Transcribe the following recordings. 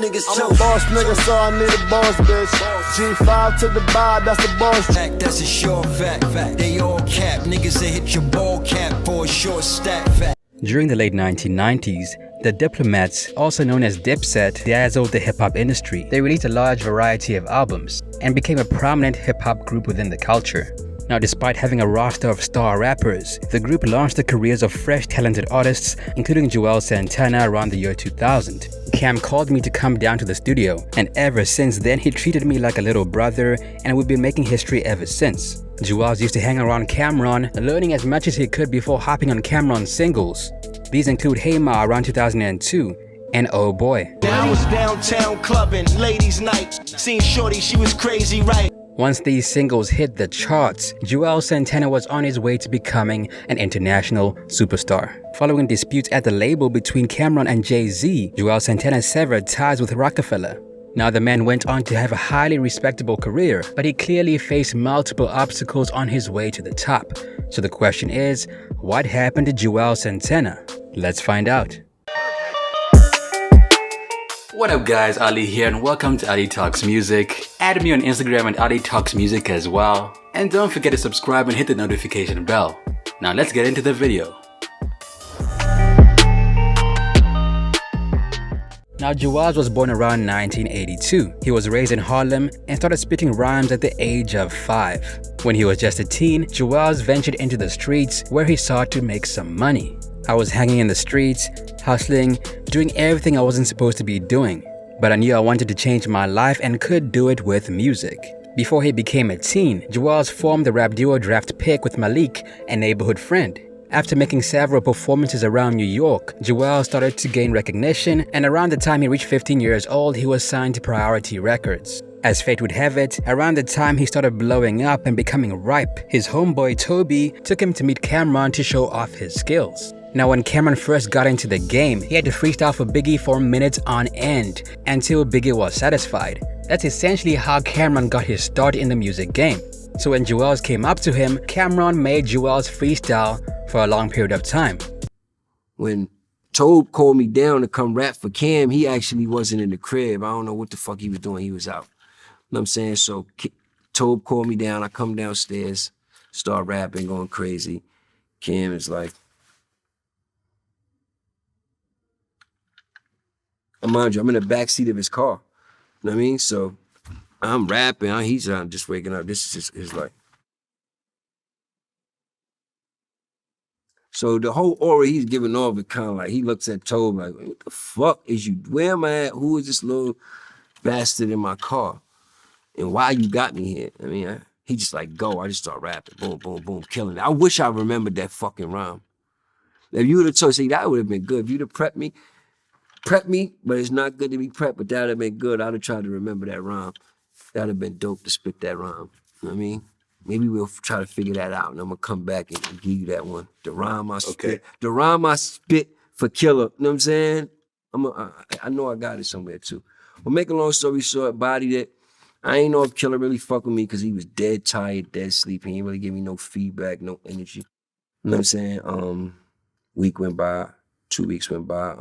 I'm a boss nigga, so I need a boss bitch. G5 to the bar, that's the boss. That's a sure fact. They all cap. Niggas that hit your ball cap for a short stack. During the late 1990s, the Diplomats, also known as Dipset, dazzled the hip-hop industry. They released a large variety of albums and became a prominent hip-hop group within the culture. Now, despite having a roster of star rappers, the group launched the careers of fresh, talented artists, including Juelz Santana around the year 2000. Cam called me to come down to the studio, and ever since then, he treated me like a little brother, and we've been making history ever since. Juelz used to hang around Cameron, learning as much as he could before hopping on Cameron's singles. These include Hey Ma around 2002, and Oh Boy. I was downtown clubbing, ladies' night, seen shorty, she was crazy, right? Once these singles hit the charts, Juelz Santana was on his way to becoming an international superstar. Following disputes at the label between Cameron and Jay-Z, Juelz Santana severed ties with Roc-A-Fella. Now, the man went on to have a highly respectable career, but he clearly faced multiple obstacles on his way to the top. So the question is, what happened to Juelz Santana? Let's find out. What up guys, Ali here and welcome to Ali Talks Music. Add me on Instagram at Ali Talks Music as well. And don't forget to subscribe and hit the notification bell. Now let's get into the video. Now, Juelz was born around 1982. He was raised in Harlem and started spitting rhymes at the age of 5. When he was just a teen, Juelz ventured into the streets where he sought to make some money. I was hanging in the streets, hustling, doing everything I wasn't supposed to be doing. But I knew I wanted to change my life and could do it with music. Before he became a teen, Juelz formed the rap duo Draft Pick with Malik, a neighborhood friend. After making several performances around New York, Juelz started to gain recognition, and around the time he reached 15 years old, he was signed to Priority Records. As fate would have it, around the time he started blowing up and becoming ripe, his homeboy Toby took him to meet Cameron to show off his skills. Now, when Cameron first got into the game, he had to freestyle for Biggie for minutes on end until Biggie was satisfied. That's essentially how Cameron got his start in the music game. So when Juelz came up to him, Cameron made Juelz freestyle for a long period of time. When Tobe called me down to come rap for Cam, he actually wasn't in the crib. I don't know what the fuck he was doing. He was out. You know what I'm saying? So Tobe called me down. I come downstairs, start rapping, going crazy. Cam is like, mind you, I'm in the backseat of his car. You know what I mean? So I'm rapping. He's just waking up. This is just his life. So the whole aura he's giving off, it kind of like, he looks at Tobe like, what the fuck is you, where am I at? Who is this little bastard in my car? And why you got me here? I mean, he just like, go. I just start rapping. Boom, boom, boom, killing it. I wish I remembered that fucking rhyme. If you would have told, see, that would have been good. If you'd have prepped me, but it's not good to be prepped, but that would have been good. I'd have tried to remember that rhyme. That would have been dope to spit that rhyme. You know what I mean? Maybe we'll try to figure that out, and I'm gonna come back and give you that one. The rhyme I spit, the rhyme I spit for Killer. You know what I'm saying? I know I got it somewhere too. But make a long story short, bodied it. I ain't know if Killer really fuck with me because he was dead tired, dead sleepy. He ain't really give me no feedback, no energy. You know what I'm saying? Week went by, 2 weeks went by.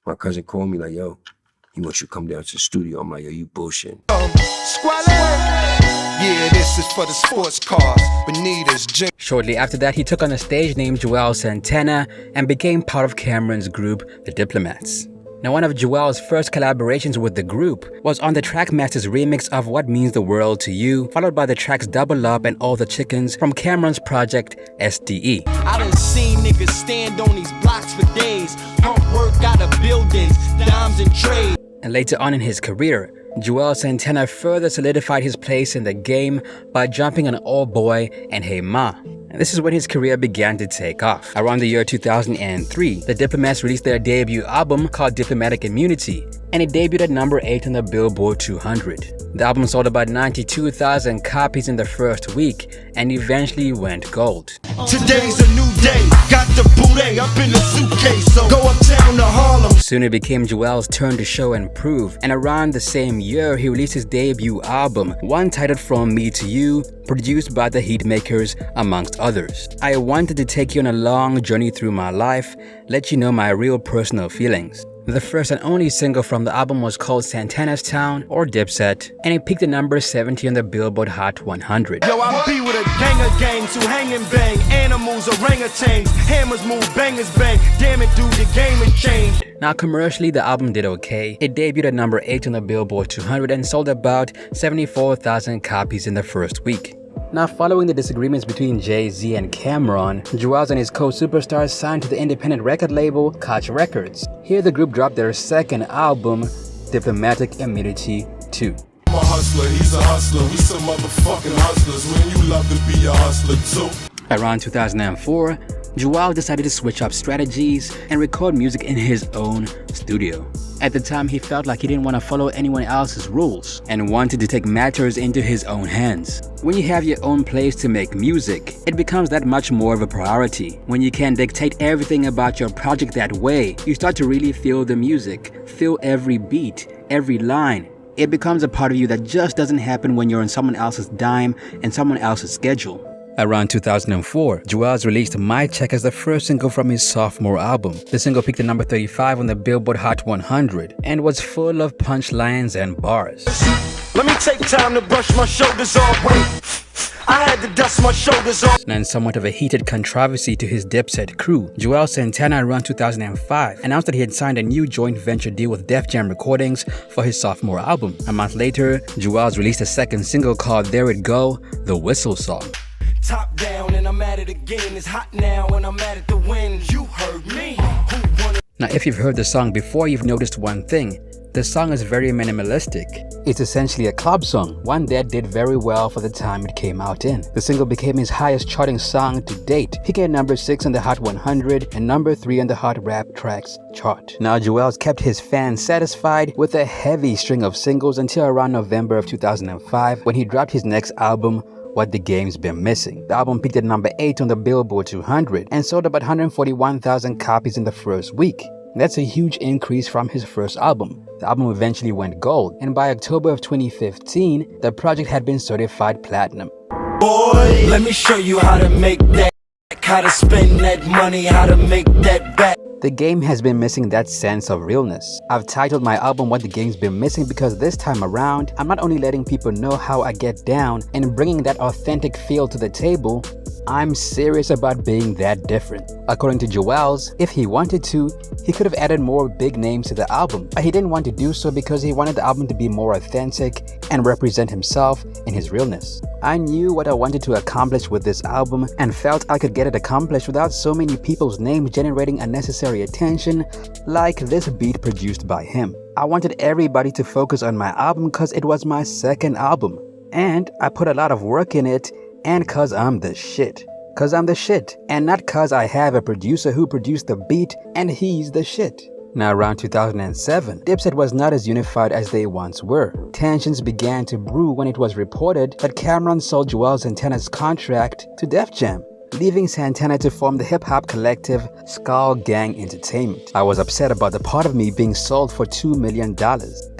My cousin called me like, yo, he wants you to come down to the studio. I'm like, yo, you bullshitting. Yeah, this is for the sports cars. Benita's Shortly after that, he took on a stage named Juelz Santana and became part of Cameron's group, the Diplomats. Now, one of Juelz's first collaborations with the group was on the Trackmasters remix of What Means the World to You, followed by the tracks Double Up and All the Chickens from Cameron's project S.D.E. I done seen niggas stand on these blocks for days, pump work out of buildings, dimes and trade. And later on in his career, Juelz Santana further solidified his place in the game by jumping on Oh Boy and Hey Ma. And this is when his career began to take off. Around the year 2003, the Diplomats released their debut album called Diplomatic Immunity, and it debuted at number 8 on the Billboard 200. The album sold about 92,000 copies in the first week and eventually went gold. Today's a new day, got the booty up in the suitcase, so go uptown to Harlem. Soon it became Juelz's turn to show and prove, and around the same year he released his debut album, one titled From Me to You, produced by the Heatmakers, amongst others. I wanted to take you on a long journey through my life, let you know my real personal feelings. The first and only single from the album was called Santana's Town, or Dipset, and it peaked at number 70 on the Billboard Hot 100. Yo, I be with a gang of gangs who hang and bang. Animals, orangutans, hammers move, bangers bang. Damn it, dude, the game has changed. Now, commercially, the album did okay. It debuted at number 8 on the Billboard 200 and sold about 74,000 copies in the first week. Now, following the disagreements between Jay-Z and Cameron, Juelz and his co-superstars signed to the independent record label Koch Records. Here, the group dropped their second album, Diplomatic Immunity 2. I'm a hustler, he's a hustler. We some motherfucking hustlers. Man, you love to be a hustler too. Around 2004, Juelz decided to switch up strategies and record music in his own studio. At the time, he felt like he didn't want to follow anyone else's rules and wanted to take matters into his own hands. When you have your own place to make music, it becomes that much more of a priority. When you can dictate everything about your project that way, you start to really feel the music, feel every beat, every line. It becomes a part of you that just doesn't happen when you're on someone else's dime and someone else's schedule. Around 2004, Juelz released My Check as the first single from his sophomore album. The single peaked at number 35 on the Billboard Hot 100 and was full of punchlines and bars. Let me take time to brush my shoulders off. I had to dust my shoulders off. And somewhat of a heated controversy to his Dipset Crew, Juelz Santana around 2005 announced that he had signed a new joint venture deal with Def Jam Recordings for his sophomore album. A month later, Juelz released a second single called There It Go, the Whistle Song. Top down and I'm at it again. It's hot now and I'm at it to win. You heard me. Now, if you've heard the song before, you've noticed one thing. The song is very minimalistic. It's essentially a club song, one that did very well for the time it came out in. The single became his highest charting song to date, peaking at number 6 on the Hot 100 and number 3 on the Hot Rap Tracks chart. Now, Juelz kept his fans satisfied with a heavy string of singles until around November of 2005 when he dropped his next album, What the Game's Been Missing. The album peaked at number 8 on the Billboard 200 and sold about 141,000 copies in the first week. That's a huge increase from his first album. The album eventually went gold, and by October of 2015, the project had been certified platinum. Boy, let me show you how to make that, how to spend that money, how to make that back. The game has been missing that sense of realness. I've titled my album What the Game's Been Missing because this time around, I'm not only letting people know how I get down and bringing that authentic feel to the table, I'm serious about being that different. According to Juelz, if he wanted to, he could have added more big names to the album, but he didn't want to do so because he wanted the album to be more authentic and represent himself in his realness. I knew what I wanted to accomplish with this album and felt I could get it accomplished without so many people's names generating unnecessary attention like this beat produced by him. I wanted everybody to focus on my album because it was my second album, and I put a lot of work in it, and cause I'm the shit. Cause I'm the shit, and not cause I have a producer who produced the beat and he's the shit. Now, around 2007, Dipset was not as unified as they once were. Tensions began to brew when it was reported that Cameron sold Juelz Santana's contract to Def Jam, leaving Santana to form the hip-hop collective Skull Gang Entertainment. I was upset about the part of me being sold for $2 million.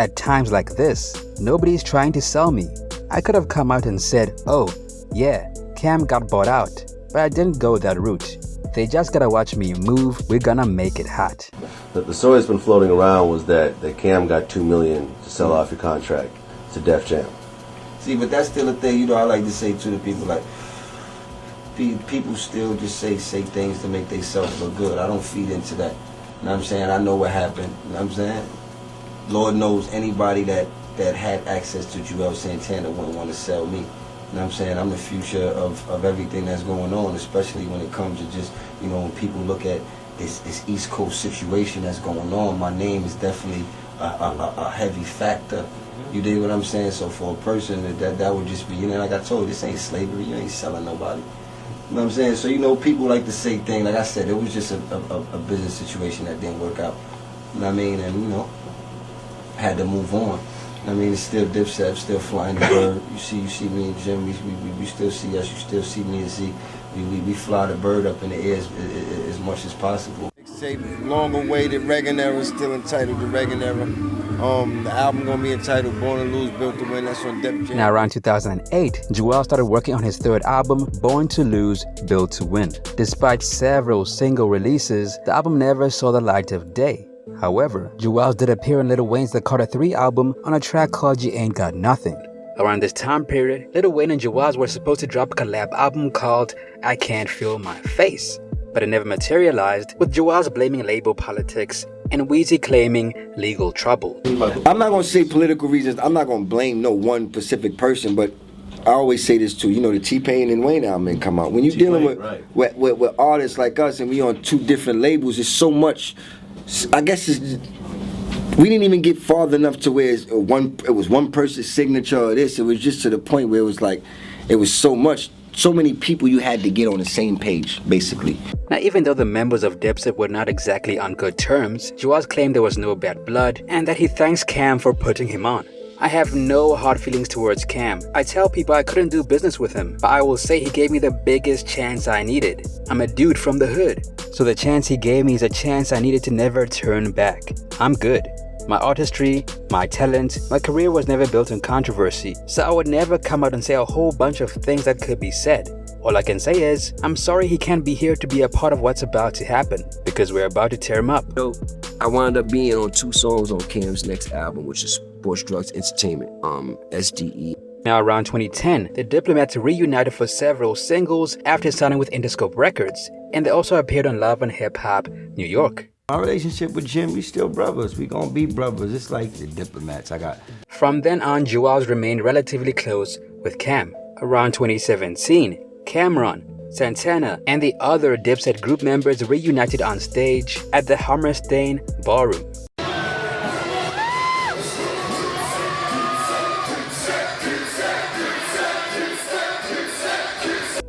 At times like this, nobody's trying to sell me. I could have come out and said, oh, yeah, Cam got bought out, but I didn't go that route. They just gotta watch me move, we're gonna make it hot. The story that's been floating around was that Cam got $2 million to sell off your contract to Def Jam. See, but that's still a thing, you know, I like to say to the people, like, people still just say things to make themselves look good. I don't feed into that. You know what I'm saying? I know what happened. You know what I'm saying? Lord knows anybody that had access to Juelz Santana wouldn't want to sell me. You know what I'm saying? I'm the future of everything that's going on, especially when it comes to just, you know, when people look at this East Coast situation that's going on, my name is definitely a heavy factor. You dig what I'm saying? So for a person that would just be, you know, like I told you, this ain't slavery, you ain't selling nobody. You know what I'm saying? So, you know, people like to say things, like I said, it was just a business situation that didn't work out. You know what I mean? And, you know, had to move on. I mean, it's still Dipset, still flying the bird. You see me and Jim, we still see us, you still see me and Z. We fly the bird up in the air as much as possible. Long awaited Reagan Era, still entitled to Reagan Era. The album gonna be entitled Born to Lose, Built to Win. That's on Def Jam. Now, around 2008, Juelz started working on his third album, Born to Lose, Built to Win. Despite several single releases, the album never saw the light of day. However, Juelz did appear in Lil Wayne's The Carter 3 album on a track called You Ain't Got Nothing. Around this time period, Lil Wayne and Juelz were supposed to drop a collab album called I Can't Feel My Face, but it never materialized, with Juelz blaming label politics and Weezy claiming legal trouble. I'm not gonna say political reasons. I'm not gonna blame no one specific person, but I always say this too. You know, the T-Pain and Wayne album ain't come out. When you're dealing with artists like us and we on two different labels, it's so much. I guess we didn't even get far enough to where it was one person's signature or this. It was just to the point where it was like, it was so much. So many people you had to get on the same page, basically. Now, even though the members of Dipset were not exactly on good terms, Juelz claimed there was no bad blood and that he thanks Cam for putting him on. I have no hard feelings towards Cam. I tell people I couldn't do business with him, but I will say he gave me the biggest chance I needed. I'm a dude from the hood, so the chance he gave me is a chance I needed to never turn back. I'm good. My artistry, my talent, my career was never built on controversy, so I would never come out and say a whole bunch of things that could be said. All I can say is, I'm sorry he can't be here to be a part of what's about to happen, because we're about to tear him up. So, I wound up being on 2 songs on Cam's next album, which is Sports Drugs Entertainment, S.D.E. Now around 2010, the Diplomats reunited for several singles after signing with Interscope Records, and they also appeared on Love and Hip Hop New York. My relationship with Jim, we still brothers. We gonna be brothers. It's like the Diplomats. From then on, Juelz remained relatively close with Cam. Around 2017, Cameron, Santana, and the other Dipset group members reunited on stage at the Hammerstein Ballroom.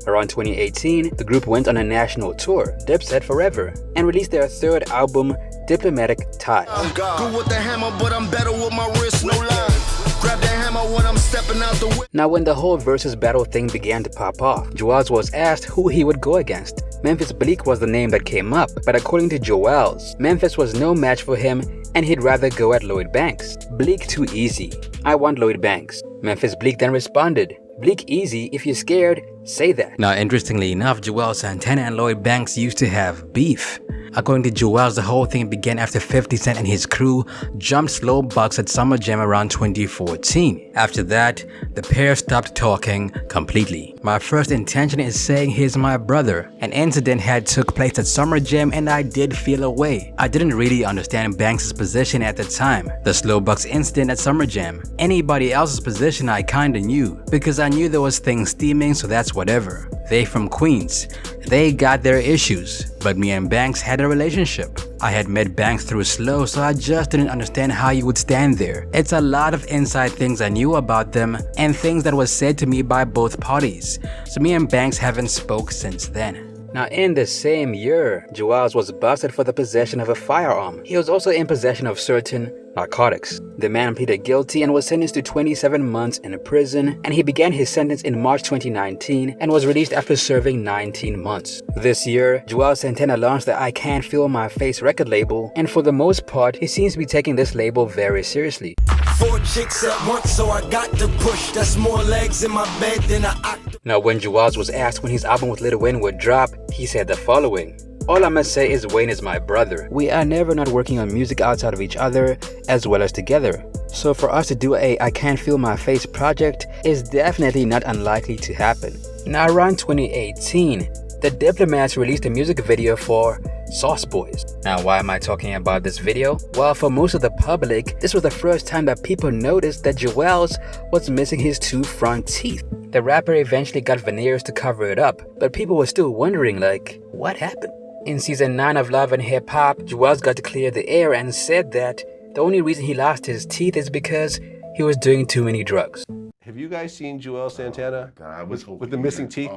Around 2018, the group went on a national tour, Dipset Forever, and released their third album, Diplomatic Ties. Good with the hammer, but I'm better with my wrist, no lie. Grab the hammer when I'm stepping out the way. Now, when the whole versus battle thing began to pop off, Juelz was asked who he would go against. Memphis Bleek was the name that came up, but according to Juelz, Memphis was no match for him and he'd rather go at Lloyd Banks. Bleek too easy. I want Lloyd Banks. Memphis Bleek then responded, Bleek easy, if you're scared, say that. Now, interestingly enough, Juelz, Santana, and Lloyd Banks used to have beef. According to Juelz, the whole thing began after 50 Cent and his crew jumped slow bucks at Summer Jam around 2014. After that, the pair stopped talking completely. My first intention is saying he's my brother. An incident had took place at Summer Jam and I did feel away. I didn't really understand Banks' position at the time. The slow bucks incident at Summer Jam. Anybody else's position I kinda knew, because I knew there was things steaming, so that's whatever. They from Queens. They got their issues, but me and Banks had a relationship. I had met Banks through Slow, so I just didn't understand how you would stand there. It's a lot of inside things I knew about them and things that was said to me by both parties. So me and Banks haven't spoke since then. Now, in the same year, Juelz was busted for the possession of a firearm. He was also in possession of certain narcotics. The man pleaded guilty and was sentenced to 27 months in prison, and he began his sentence in March 2019 and was released after serving 19 months. This year, Juelz Santana launched the I Can't Feel My Face record label, and for the most part, he seems to be taking this label very seriously. 4 chicks at once, so I got to push. That's more legs in my bed than an octopus. Now, when Juelz was asked when his album with Lil Wayne would drop, he said the following. All I must say is Wayne is my brother. We are never not working on music outside of each other as well as together. So for us to do a I Can't Feel My Face project is definitely not unlikely to happen. Now around 2018, the Diplomats released a music video for Sauce Boys. Now why am I talking about this video? Well, for most of the public, this was the first time that people noticed that Juelz was missing his 2 front teeth. The rapper eventually got veneers to cover it up, but people were still wondering like, what happened? In season 9 of Love and Hip Hop, Juelz got to clear the air and said that the only reason he lost his teeth is because he was doing too many drugs. Have you guys seen Juelz Santana? God, I was hoping with the missing teeth?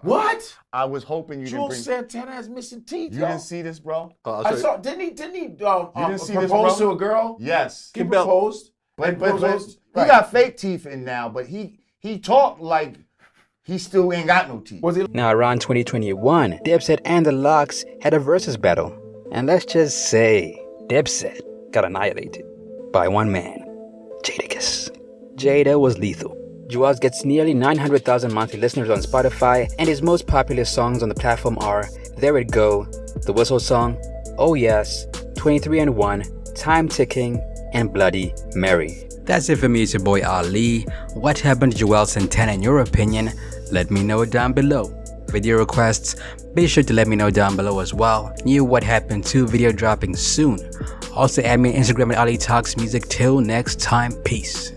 What? I was hoping you Juelz didn't bring. Santana has missing teeth. You didn't see this, bro? I saw. Didn't he? You didn't see this, propose bro? to a girl? Yes. He proposed. But proposed. He got fake teeth in now, but he talked like he still ain't got no teeth. Now around 2021, Dipset and the Lox had a versus battle. And let's just say, Dipset got annihilated by one man, Jadakiss. Jada was lethal. Juelz gets nearly 900,000 monthly listeners on Spotify, and his most popular songs on the platform are There It Go, The Whistle Song, Oh Yes, 23-1, Time Ticking, and Bloody Mary. That's it for me, it's your boy Ali. What happened to Juelz Santana in your opinion? Let me know down below. Video requests, be sure to let me know down below as well. New What Happened 2 video dropping soon. Also add me on Instagram at Ali Talks Music. Till next time, peace.